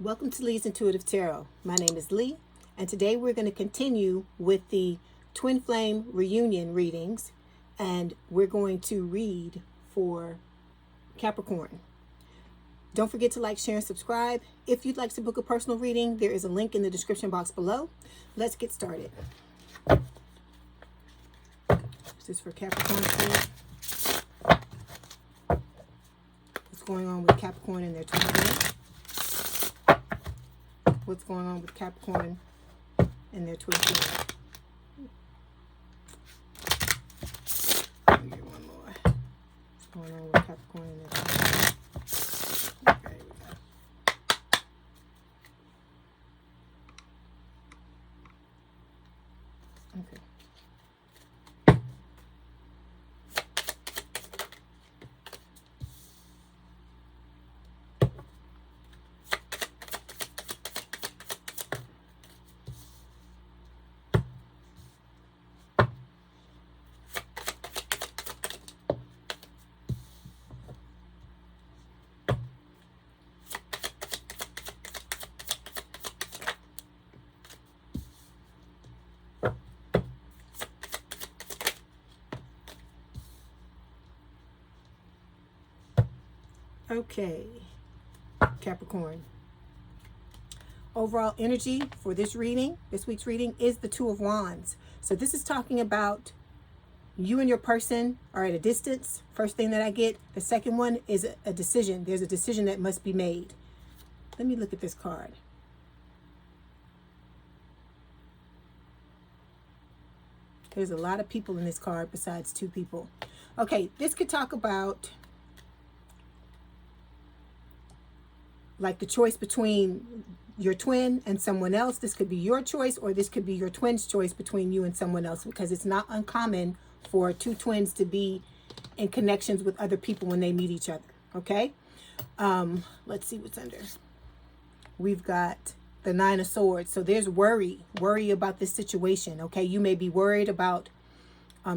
Welcome to Leigh's Intuitive Tarot. My name is Leigh, and today we're going to continue with the Twin Flame reunion readings, and we're going to read for Capricorn. Don't forget to like, share, and subscribe. If you'd like to book a personal reading, there is a link in the description box below. Let's get started. This is for Capricorn. What's going on with Capricorn and their twin flame? What's going on with Capricorn and their twin flame? Let me get one more. What's going on with Capricorn and their twin flame? Okay, we got it. Okay. Okay, Capricorn. Overall energy for this reading, this week's reading, is the Two of Wands. So this is talking about you and your person are at a distance. First thing that I get. The second one is a decision. There's a decision that must be made. Let me look at this card. There's a lot of people in this card besides two people. Okay, this could talk about like the choice between your twin and someone else. This could be your choice, or this could be your twin's choice between you and someone else, because it's not uncommon for two twins to be in connections with other people when they meet each other. Okay, let's see what's under. We've got the Nine of Swords. So there's worry about this situation. Okay, you may be worried about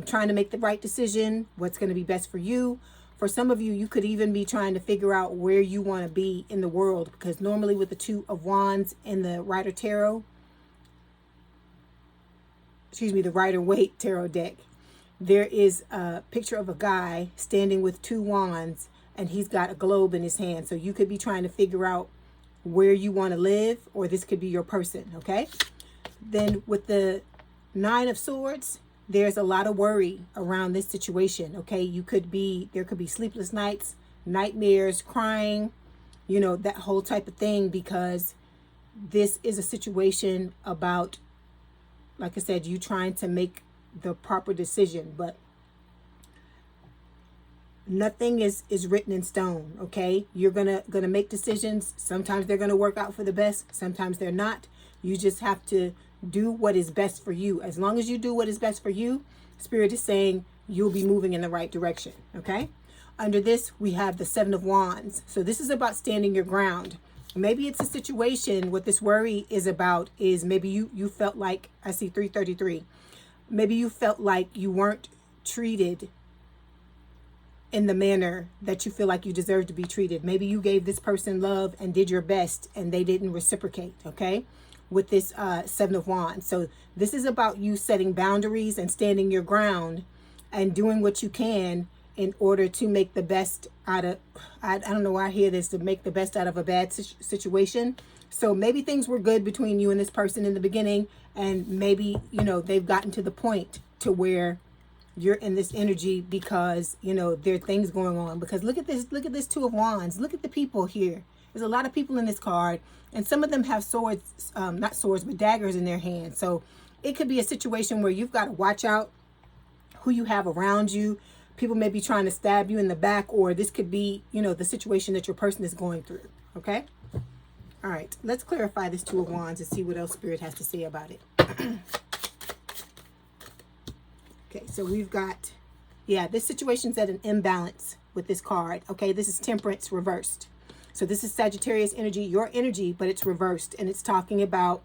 trying to make the right decision, what's going to be best for you. For some of you, you could even be trying to figure out where you want to be in the world, because normally with the Two of Wands in the Rider Tarot, the Rider-Waite Tarot deck, there is a picture of a guy standing with two wands, and he's got a globe in his hand. So you could be trying to figure out where you want to live, or this could be your person, okay? Then with the Nine of Swords, there's a lot of worry around this situation, okay? There could be sleepless nights, nightmares, crying, that whole type of thing, because this is a situation about, like I said, you trying to make the proper decision, but nothing is written in stone, okay? You're gonna make decisions. Sometimes they're gonna work out for the best, sometimes they're not. You just have to do what is best for you. As long as you do what is best for you, Spirit is saying you'll be moving in the right direction, okay? Under this, we have the Seven of Wands. So this is about standing your ground. Maybe it's a situation, what this worry is about is maybe you felt like, I see 333, maybe you felt like you weren't treated in the manner that you feel like you deserve to be treated. Maybe you gave this person love and did your best and they didn't reciprocate, okay? With this Seven of Wands. So this is about you setting boundaries and standing your ground and doing what you can in order to make the best out of, I don't know why I hear this, to make the best out of a bad situation. So maybe things were good between you and this person in the beginning, and maybe, they've gotten to the point to where you're in this energy because, there are things going on. Because look at this Two of Wands. Look at the people here. There's a lot of people in this card, and some of them have swords, not swords, but daggers in their hands. So it could be a situation where you've got to watch out who you have around you. People may be trying to stab you in the back, or this could be, the situation that your person is going through. Okay? All right, let's clarify this Two of Wands and see what else Spirit has to say about it. Okay, so we've got, this situation's at an imbalance with this card. Okay, this is Temperance reversed. So this is Sagittarius energy, your energy, but it's reversed, and it's talking about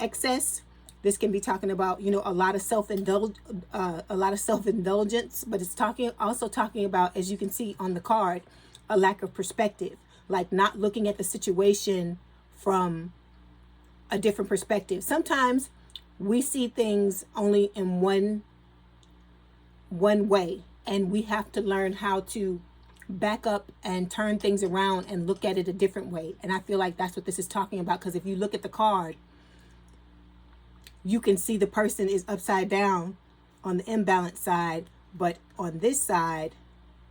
excess. This can be talking about, a lot of self-indulgence, but it's also talking about, as you can see on the card, a lack of perspective. like not looking at the situation from a different perspective. Sometimes we see things only in one way, and we have to learn how to back up and turn things around and look at it a different way. And I feel like that's what this is talking about, because if you look at the card, you can see the person is upside down on the imbalanced side, but on this side,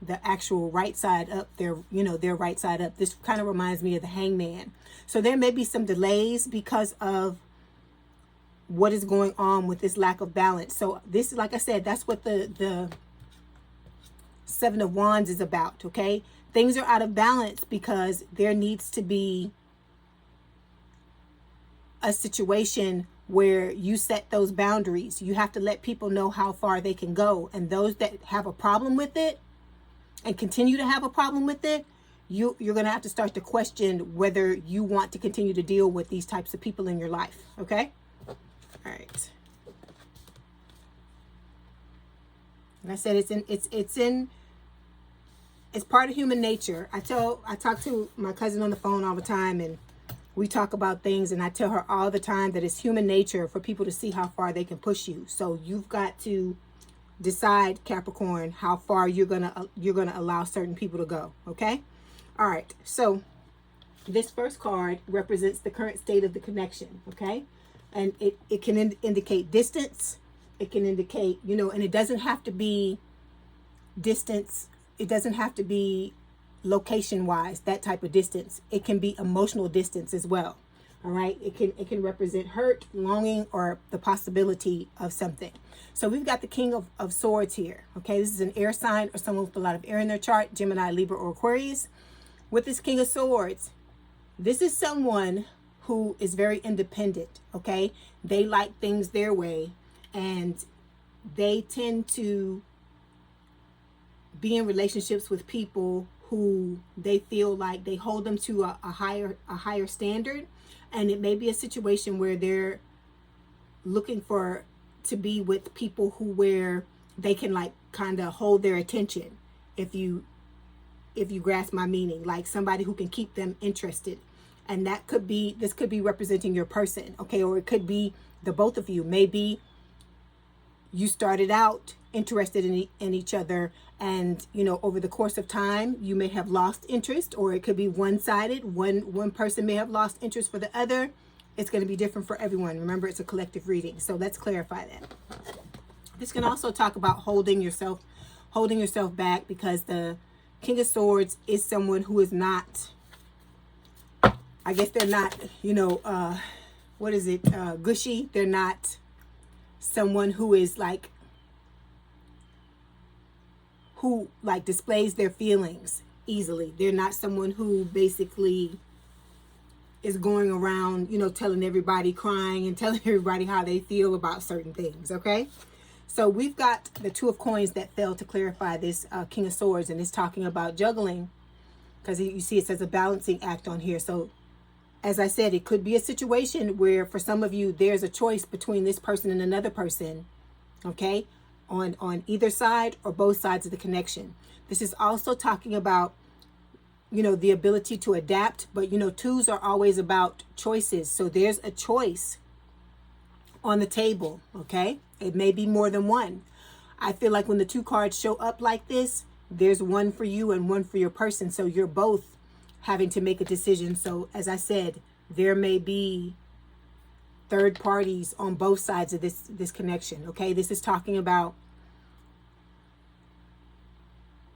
the actual right side up, their right side up. This kind of reminds me of the Hangman. So there may be some delays because of what is going on with this lack of balance. So this, like I said, that's what the Seven of Wands is about, okay? Things are out of balance because there needs to be a situation where you set those boundaries. You have to let people know how far they can go. And those that have a problem with it and continue to have a problem with it, you're going to have to start to question whether you want to continue to deal with these types of people in your life, okay? All right. Like I said, it's part of human nature. I talk to my cousin on the phone all the time, and we talk about things, and I tell her all the time that it's human nature for people to see how far they can push you. So you've got to decide, Capricorn, how far you're gonna allow certain people to go, okay? All right, so this first card represents the current state of the connection, okay? And it can indicate distance. It can indicate, and it doesn't have to be distance. It doesn't have to be location-wise, that type of distance. It can be emotional distance as well, all right? It can represent hurt, longing, or the possibility of something. So we've got the King of Swords here, okay? This is an air sign or someone with a lot of air in their chart, Gemini, Libra, or Aquarius. With this King of Swords, this is someone who is very independent, okay? They like things their way, and they tend to be in relationships with people who they feel like they hold them to a higher standard. And it may be a situation where they're looking to be with people where they can like kind of hold their attention, if you grasp my meaning, like somebody who can keep them interested. And this could be representing your person, okay? Or it could be the both of you. Maybe you started out interested in each other, and over the course of time you may have lost interest, or it could be one-sided. One person may have lost interest for the other. It's going to be different for everyone. Remember, it's a collective reading, so let's clarify that. This can also talk about holding yourself back, because the King of Swords is someone who is not, I guess they're not, gushy. They're not someone who is who displays their feelings easily. They're not someone who basically is going around, telling everybody, crying and telling everybody how they feel about certain things, okay? So we've got the Two of Coins that fell to clarify this King of Swords, and it's talking about juggling, because you see it says a balancing act on here. So as I said, it could be a situation where for some of you, there's a choice between this person and another person, okay? On either side or both sides of the connection. This is also talking about, the ability to adapt, but twos are always about choices. So there's a choice on the table, okay? It may be more than one. I feel like when the two cards show up like this, there's one for you and one for your person. So you're both having to make a decision. So as I said, there may be third parties on both sides of this connection, okay? This is talking about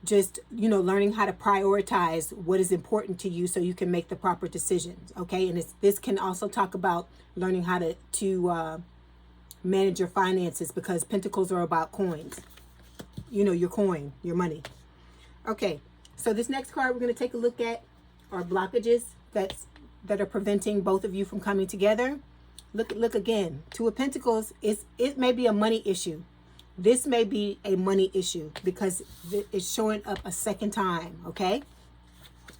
just, learning how to prioritize what is important to you so you can make the proper decisions, okay? And this can also talk about learning how to manage your finances, because pentacles are about coins. Your coin, your money. Okay, so this next card we're going to take a look at are blockages that are preventing both of you from coming together. Look again. Two of Pentacles, it may be a money issue. This may be a money issue because it's showing up a second time, okay?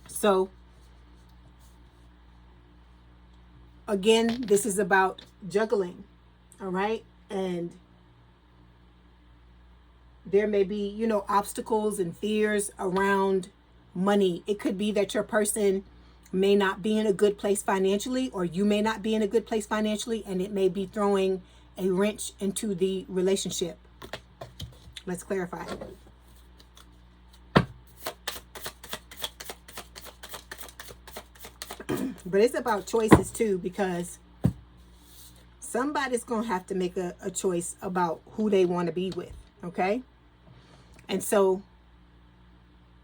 So, again, this is about juggling, all right? And there may be, obstacles and fears around money. It could be that your person may not be in a good place financially, or you may not be in a good place financially, and it may be throwing a wrench into the relationship. Let's clarify. But it's about choices too, because somebody's going to have to make a choice about who they want to be with, okay? And so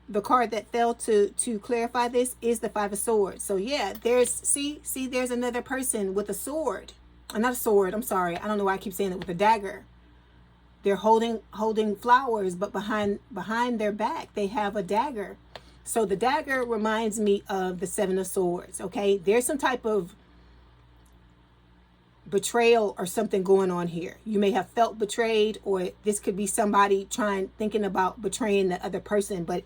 the card that fell to clarify this is the Five of Swords. So yeah, there's, see, there's another person with a sword. Not a sword, I'm sorry. I don't know why I keep saying it, with a dagger. They're holding flowers, but behind their back, they have a dagger. So the dagger reminds me of the Seven of Swords, okay? There's some type of betrayal or something going on here. You may have felt betrayed, or this could be somebody thinking about betraying the other person. But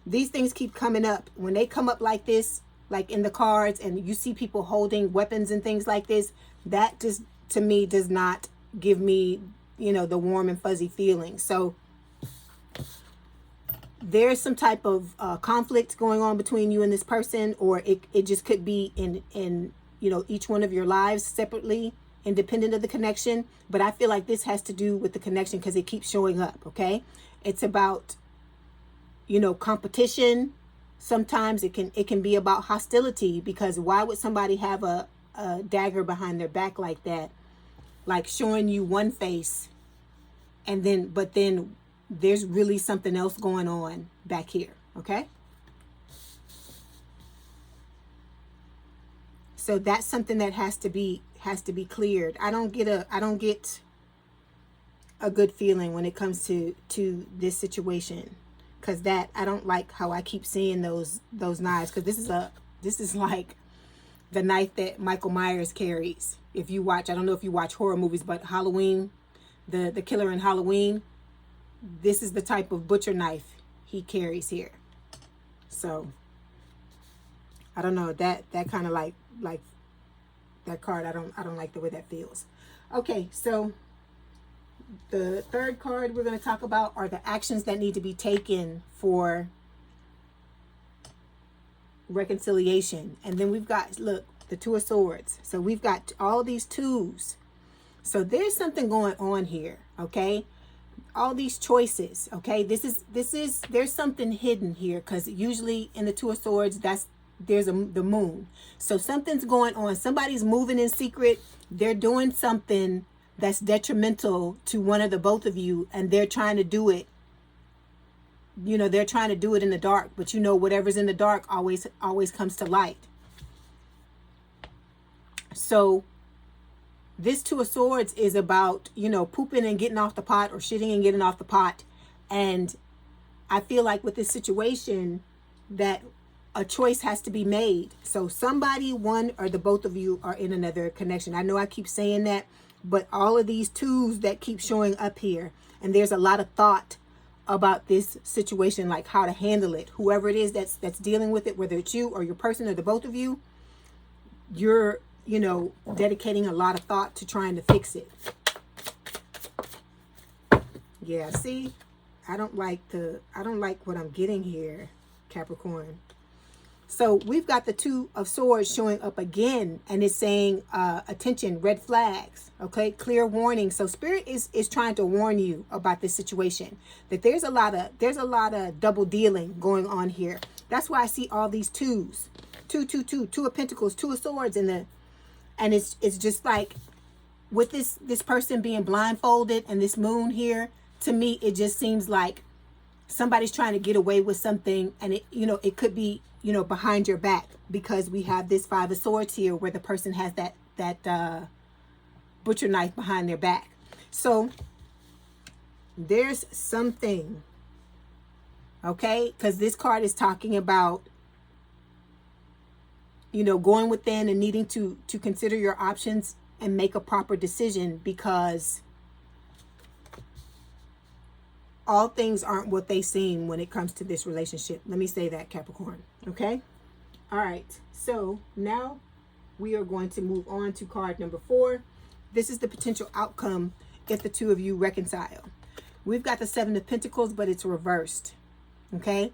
these things keep coming up. When they come up like this, like in the cards, and you see people holding weapons and things like this, that just, to me, does not give me, you know, the warm and fuzzy feeling. So there's some type of conflict going on between you and this person, or it just could be in you know, each one of your lives separately, independent of the connection. But I feel like this has to do with the connection because it keeps showing up, okay? It's about, you know, competition. Sometimes it can be about hostility, because why would somebody have a dagger behind their back like that, like showing you one face, and then there's really something else going on back here, okay? So that's something that has to be cleared. I don't get a good feeling when it comes to this situation, because that, I don't like how I keep seeing those knives, because this is like the knife that Michael Myers carries. If you watch, I don't know if you watch horror movies, but Halloween, the killer in Halloween, this is the type of butcher knife he carries here. So I don't know, that kind of like that card, I don't like the way that feels. Okay, so the third card we're going to talk about are the actions that need to be taken for reconciliation. And then we've got, look, the Two of Swords. So we've got all these twos. So there's something going on here, okay? All these choices, okay? There's something hidden here, because usually in the Two of Swords, there's the moon. So something's going on. Somebody's moving in secret. They're doing something that's detrimental to one of the both of you, and they're trying to do it. You know, they're trying to do it in the dark, but you know, whatever's in the dark always comes to light. So this Two of Swords is about, you know, pooping and getting off the pot, or shitting and getting off the pot. And I feel like with this situation that a choice has to be made. So somebody, one or the both of you, are in another connection. I know I keep saying that, but all of these twos that keep showing up here, and there's a lot of thought about this situation, like how to handle it. Whoever it is that's dealing with it, whether it's you or your person or the both of you, you're, you know, dedicating a lot of thought to trying to fix it. Yeah, see, I don't like what I'm getting here, Capricorn. So we've got the Two of Swords showing up again, and it's saying attention, red flags, okay, clear warning. So Spirit is trying to warn you about this situation, that there's a lot of double dealing going on here. That's why I see all these twos, two of Pentacles, Two of Swords, and it's just like with this person being blindfolded and this moon here, to me it just seems like somebody's trying to get away with something, and it, you know, it could be, you know, behind your back, because we have this Five of Swords here where the person has that butcher knife behind their back. So there's something, okay, because this card is talking about, you know, going within and needing to consider your options and make a proper decision, because all things aren't what they seem when it comes to this relationship. Let me say that, Capricorn. Okay? All right. So now we are going to move on to card number 4. This is the potential outcome if the two of you reconcile. We've got the Seven of Pentacles, but it's reversed. Okay?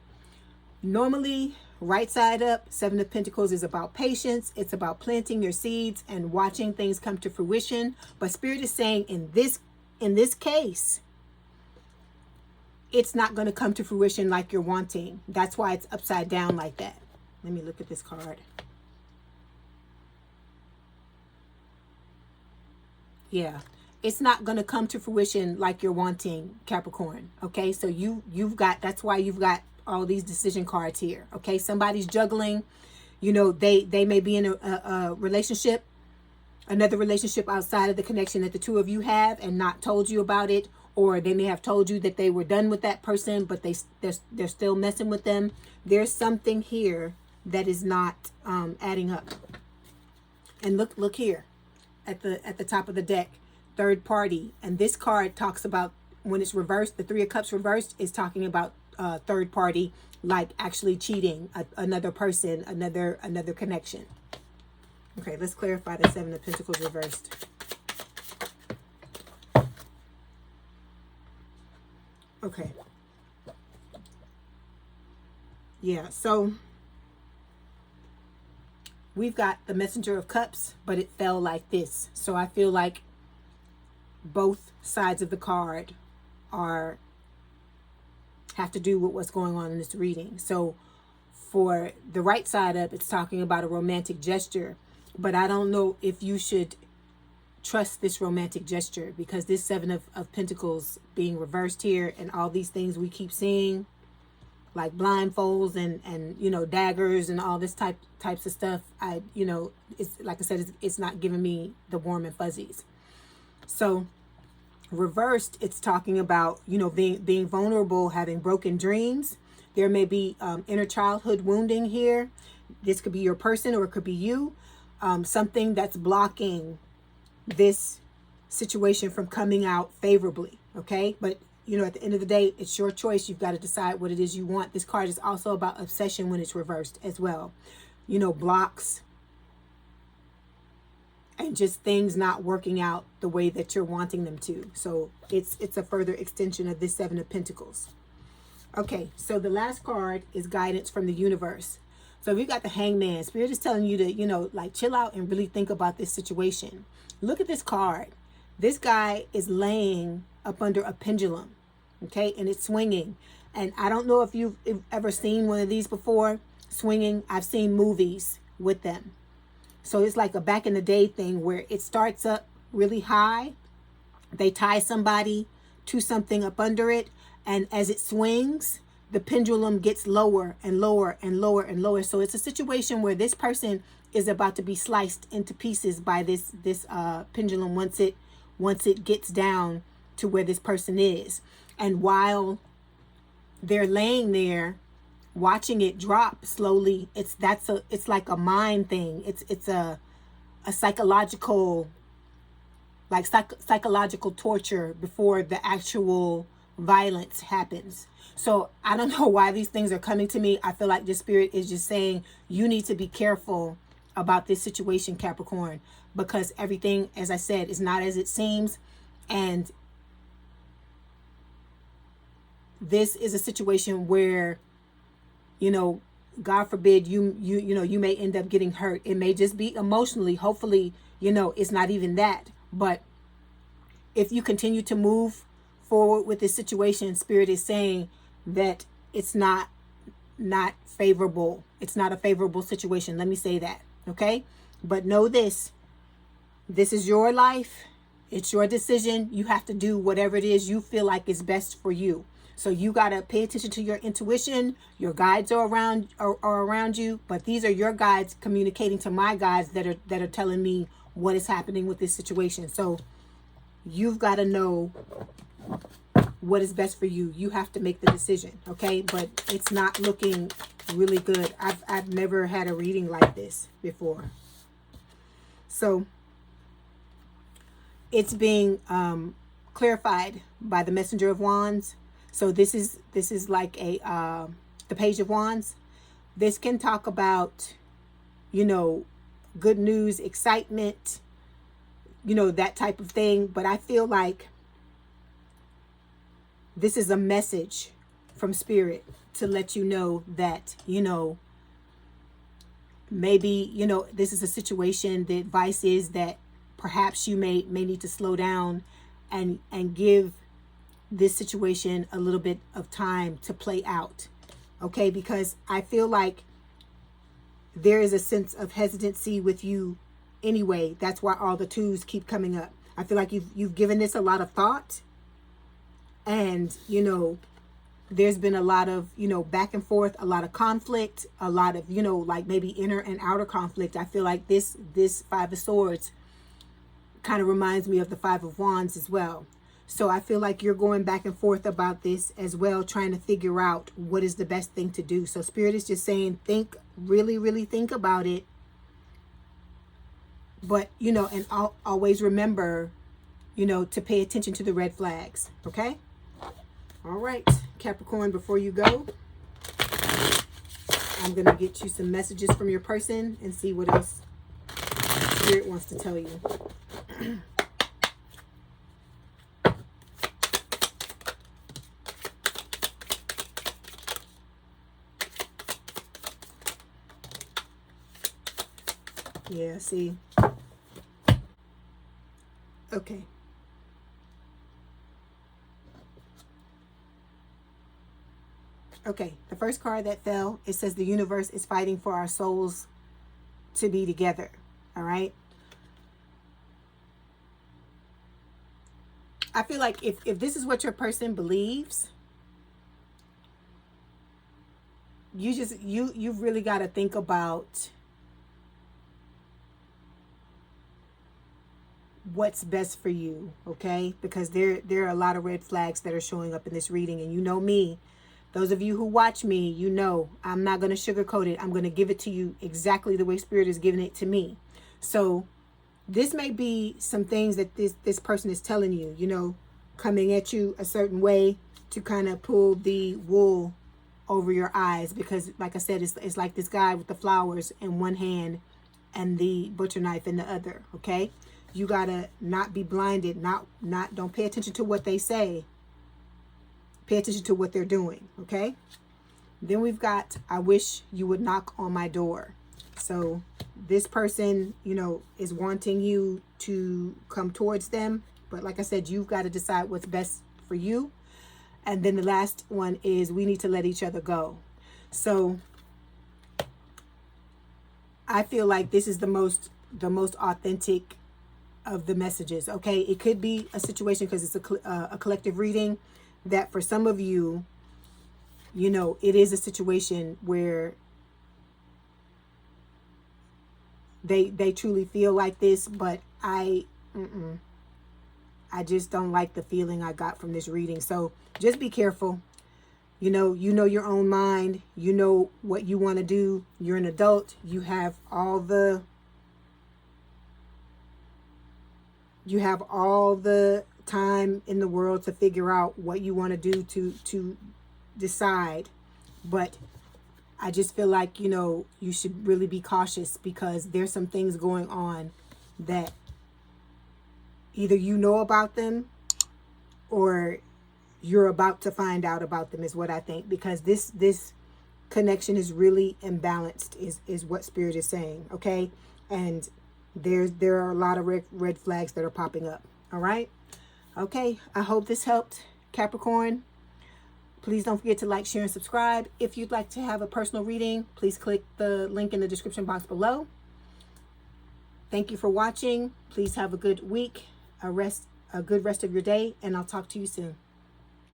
Normally, Right side up, Seven of Pentacles is about patience. It's about planting your seeds and watching things come to fruition. But Spirit is saying in this case, it's not going to come to fruition like you're wanting. That's why it's upside down like that. Let me look at this card. Yeah. It's not going to come to fruition like you're wanting, Capricorn. Okay? So you've got, that's why you've got all these decision cards here. Okay? Somebody's juggling. You know, they may be in a relationship, another relationship outside of the connection that the two of you have and not told you about it. Or they may have told you that they were done with that person, but they're still messing with them. There's something here that is not adding up. And look here at the top of the deck, third party. And this card talks about, when it's reversed, the Three of Cups reversed is talking about third party, like actually cheating, another person, another connection. Okay, let's clarify the Seven of Pentacles reversed. Okay. Yeah, so we've got the Messenger of Cups, but it fell like this. So I feel like both sides of the card have to do with what's going on in this reading. So for the right side up, it's talking about a romantic gesture, but I don't know if you should trust this romantic gesture, because this Seven of Pentacles being reversed here and all these things we keep seeing, like blindfolds and you know, daggers and all this types of stuff, it's like I said, it's not giving me the warm and fuzzies. So reversed, it's talking about, you know, being vulnerable, having broken dreams. There may be inner childhood wounding here. This could be your person or it could be you. Something that's blocking this situation from coming out favorably. Okay, but you know, at the end of the day, it's your choice. You've got to decide what it is you want. This card is also about obsession when it's reversed as well. You know, blocks and just things not working out the way that you're wanting them to. So it's a further extension of this Seven of Pentacles. Okay, so the last card is guidance from the universe. So we got the Hangman. Spirit is telling you to, you know, like chill out and really think about this situation. Look at this card. This guy is laying up under a pendulum, okay, and it's swinging. And I don't know if you've ever seen one of these before, swinging. I've seen movies with them. So it's like a back in the day thing where it starts up really high. They tie somebody to something up under it, and as it swings, the pendulum gets lower and lower and lower and lower. So it's a situation where this person is about to be sliced into pieces by this pendulum once it gets down to where this person is. And while they're laying there watching it drop slowly, it's like a mind thing. It's a psychological, like psychological torture before the actual violence happens. So I don't know why these things are coming to me. I feel like the Spirit is just saying you need to be careful about this situation, Capricorn, because everything, as I said, is not as it seems. And this is a situation where, you know, God forbid you may end up getting hurt. It may just be emotionally. Hopefully, you know, it's not even that. But if you continue to move forward with this situation, Spirit is saying that it's not favorable. It's not a favorable situation. Let me say that. Okay. But know this is your life. It's your decision. You have to do whatever it is you feel like is best for you. So you got to pay attention to your intuition. Your guides are around you, but these are your guides communicating to my guides that are telling me what is happening with this situation. So you've got to know what is best for you. You have to make the decision, okay? But it's not looking really good. I've never had a reading like this before. So it's being clarified by the Messenger of Wands. So this is like the Page of Wands. This can talk about, you know, good news, excitement, you know, that type of thing. But I feel like this is a message from Spirit to let you know that, you know, maybe, you know, this is a situation. The advice is that perhaps you may need to slow down and give this situation a little bit of time to play out. Okay, because I feel like there is a sense of hesitancy with you anyway. That's why all the twos keep coming up. I feel like you've given this a lot of thought, and you know, there's been a lot of, you know, back and forth, a lot of conflict, a lot of, you know, like maybe inner and outer conflict. I feel like this Five of Swords kind of reminds me of the Five of Wands as well. So I feel like you're going back and forth about this as well, trying to figure out what is the best thing to do. So Spirit is just saying, think, really, really think about it. But, you know, and always remember, you know, to pay attention to the red flags. Okay? All right, Capricorn, before you go, I'm going to get you some messages from your person and see what else Spirit wants to tell you. Yeah, see. Okay. Okay, the first card that fell, it says the universe is fighting for our souls to be together. All right. I feel like if this is what your person believes, you've really got to think about what's best for you, okay? Because there are a lot of red flags that are showing up in this reading, and you know me. Those of you who watch me, you know I'm not going to sugarcoat it. I'm going to give it to you exactly the way Spirit is giving it to me. So this may be some things that this person is telling you, you know, coming at you a certain way to kind of pull the wool over your eyes. Because like I said, it's like this guy with the flowers in one hand and the butcher knife in the other, okay? You got to not be blinded, don't pay attention to what they say. Pay attention to what they're doing, okay? Then we've got, I wish you would knock on my door. So this person, you know, is wanting you to come towards them. But like I said, you've got to decide what's best for you. And then the last one is we need to let each other go. So I feel like this is the most authentic of the messages, okay? It could be a situation, because it's a collective reading, that for some of you, you know, it is a situation where they truly feel like this, but I just don't like the feeling I got from this reading. So just be careful. You know your own mind. You know what you want to do. You're an adult. You have all the time in the world to figure out what you want to do to decide. But I just feel like, you know, you should really be cautious, because there's some things going on that either you know about them or you're about to find out about them, is what I think. Because this connection is really imbalanced, is what Spirit is saying, okay? And there are a lot of red flags that are popping up. All right. Okay. I hope this helped, Capricorn. Please don't forget to like, share, and subscribe. If you'd like to have a personal reading, please click the link in the description box below. Thank you for watching. Please have a good week, a good rest of your day, and I'll talk to you soon.